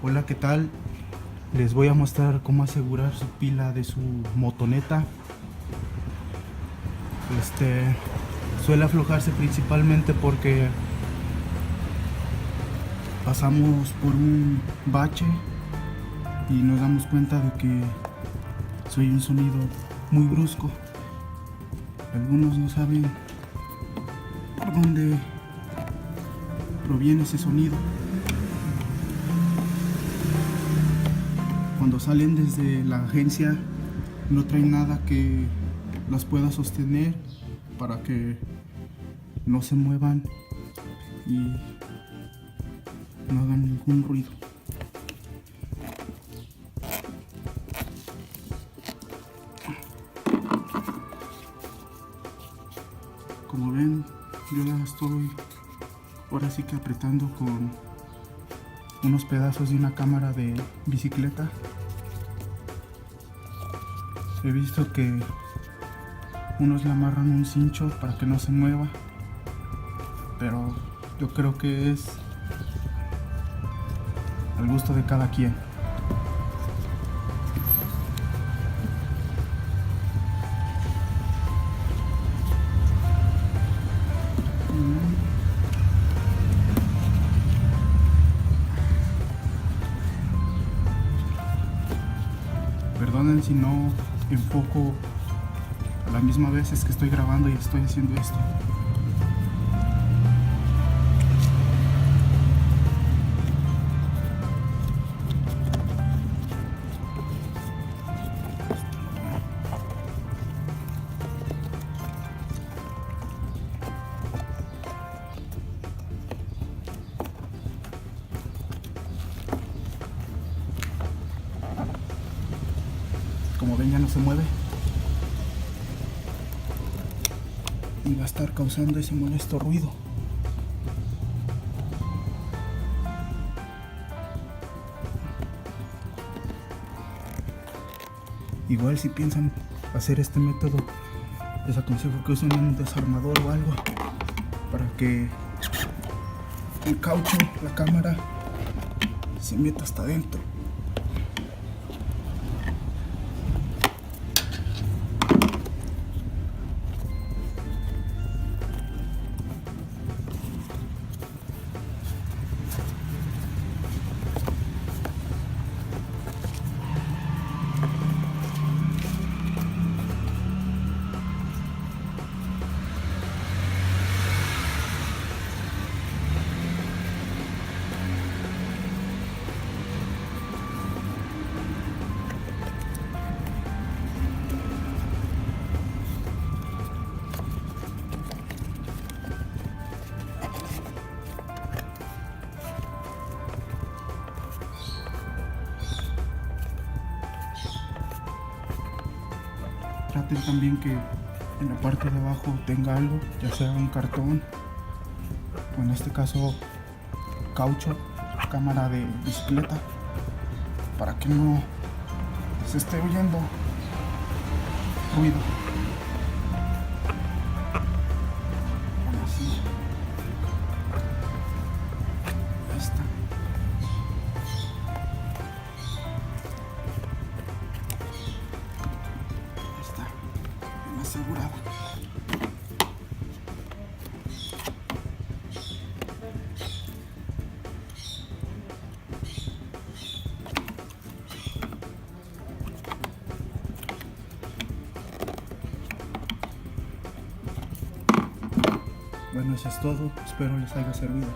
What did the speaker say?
Hola, ¿qué tal? Les voy a mostrar cómo asegurar su pila de su motoneta. Suele aflojarse principalmente porque pasamos por un bache y nos damos cuenta de que soy un sonido muy brusco. Algunos no saben por dónde proviene ese sonido. Cuando salen desde la agencia no traen nada que las pueda sostener para que no se muevan y no hagan ningún ruido. Como ven, yo la estoy ahora sí que apretando con unos pedazos de una cámara de bicicleta. He visto que unos le amarran un cincho para que no se mueva, pero yo creo que es al gusto de cada quien. Perdonen si no enfoco a la misma vez, es que estoy grabando y estoy haciendo esto. Como ven, ya no se mueve y va a estar causando ese molesto ruido. Igual si piensan hacer este método, les aconsejo que usen un desarmador o algo para que el caucho, la cámara, se meta hasta adentro. Traten también que en la parte de abajo tenga algo, ya sea un cartón o en este caso caucho, cámara de bicicleta, para que no se esté oyendo ruido. Así. Ahí está. Asegurada. Bueno, eso es todo. Espero les haya servido.